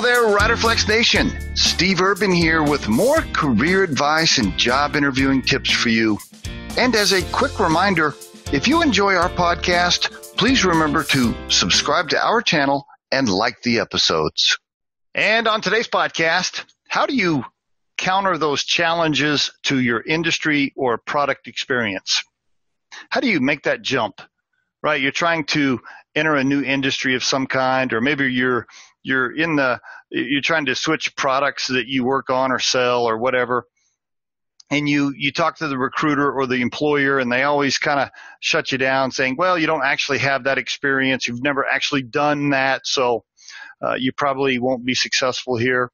there, Riderflex Nation. Steve Urban here with more career advice and job interviewing tips for you. And as a quick reminder, if you enjoy our podcast, please remember to subscribe to our channel and like the episodes. And on today's podcast, how do you counter those challenges to your industry or product experience? How do you make that jump, right? You're trying to enter a new industry of some kind, or maybe you're trying to switch products that you work on or sell or whatever. And you talk to the recruiter or the employer, and they always kind of shut you down saying, well, you don't actually have that experience. You've never actually done that, so you probably won't be successful here.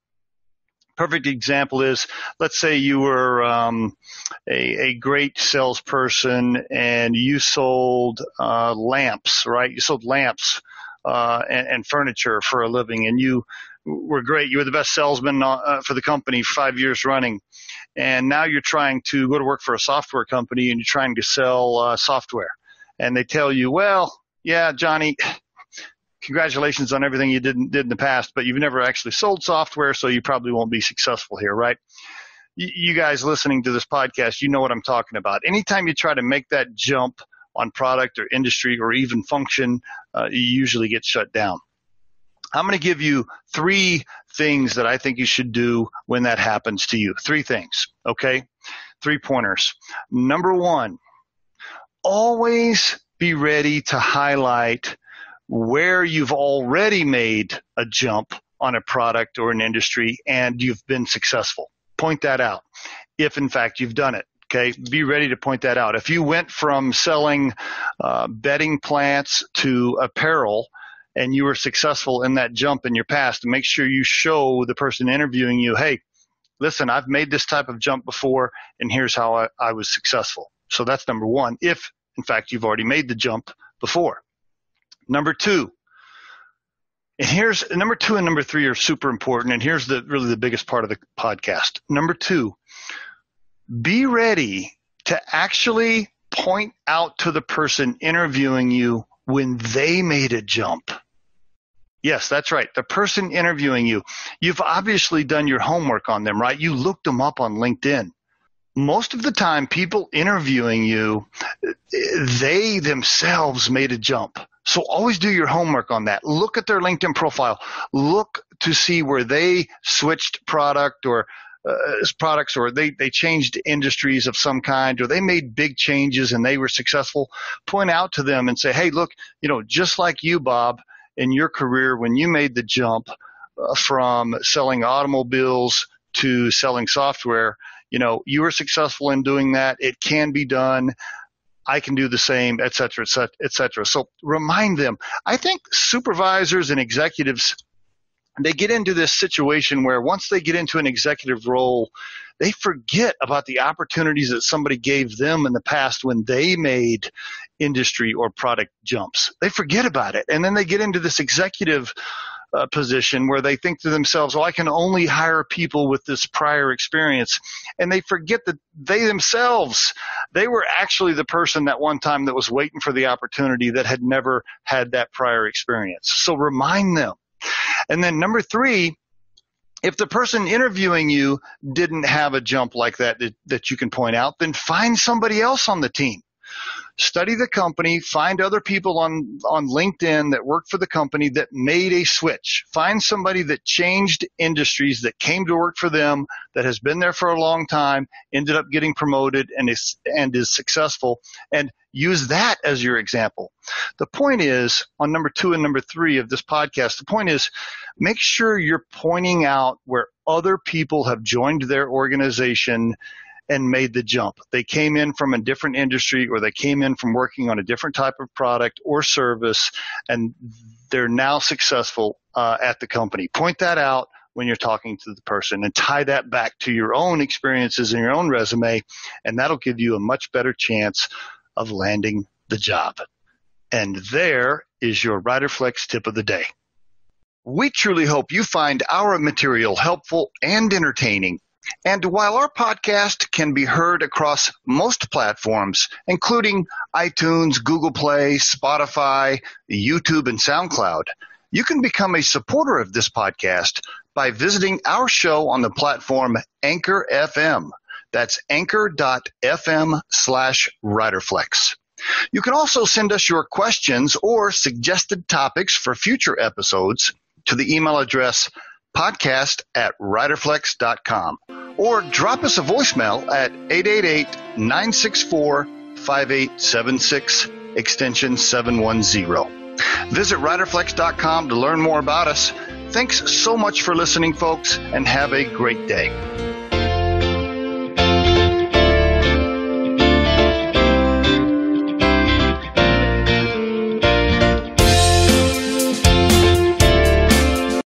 Perfect example is, let's say you were a great salesperson and you sold lamps, right? You sold lamps and furniture for a living, and you were great. You were the best salesman for the company 5 years running. And now you're trying to go to work for a software company and you're trying to sell software. And they tell you, well, yeah, Johnny, congratulations on everything you did in the past, but you've never actually sold software, so you probably won't be successful here, right? You guys listening to this podcast, you know what I'm talking about. Anytime you try to make that jump on product or industry or even function, you usually get shut down. I'm going to give you 3 things that I think you should do when that happens to you. 3 things, okay? 3 pointers. Number 1, always be ready to highlight where you've already made a jump on a product or an industry and you've been successful. Point that out if, in fact, you've done it. Okay, be ready to point that out. If you went from selling bedding plants to apparel and you were successful in that jump in your past, make sure you show the person interviewing you, hey, listen, I've made this type of jump before, and here's how I was successful. So that's number 1, if, in fact, you've already made the jump before. Number 2, and here's number 2 and number 3 are super important, and here's really the biggest part of the podcast. Number 2, be ready to actually point out to the person interviewing you when they made a jump. Yes, that's right. The person interviewing you, you've obviously done your homework on them, right? You looked them up on LinkedIn. Most of the time, people interviewing you, they themselves made a jump. So always do your homework on that. Look at their LinkedIn profile. Look to see where they switched products, or they changed industries of some kind, or they made big changes and they were successful. Point out to them and say, hey, look, just like you, Bob, in your career, when you made the jump from selling automobiles to selling software, you were successful in doing that. It can be done. I can do the same, et cetera, et cetera, et cetera. So remind them. I think supervisors and executives, they get into this situation where once they get into an executive role, they forget about the opportunities that somebody gave them in the past when they made industry or product jumps. They forget about it. And then they get into this executive position where they think to themselves, I can only hire people with this prior experience. And they forget that they themselves, they were actually the person that one time that was waiting for the opportunity that had never had that prior experience. So remind them. And then number 3, if the person interviewing you didn't have a jump like that you can point out, then find somebody else on the team. Study the company, find other people on LinkedIn that work for the company that made a switch. Find somebody that changed industries, that came to work for them, that has been there for a long time, ended up getting promoted and is successful, and use that as your example. The point is, on number 2 and number 3 of this podcast, the point is, make sure you're pointing out where other people have joined their organization and made the jump. They came in from a different industry, or they came in from working on a different type of product or service, and they're now successful at the company. Point that out when you're talking to the person, and tie that back to your own experiences and your own resume, and that'll give you a much better chance of landing the job. And there is your Riderflex tip of the day. We truly hope you find our material helpful and entertaining. And while our podcast can be heard across most platforms, including iTunes, Google Play, Spotify, YouTube, and SoundCloud, you can become a supporter of this podcast by visiting our show on the platform Anchor FM. That's anchor.fm/Riderflex. You can also send us your questions or suggested topics for future episodes to the email address podcast@riderflex.com, or drop us a voicemail at 888-964-5876, extension 710. Visit riderflex.com to learn more about us. Thanks so much for listening, folks, and have a great day.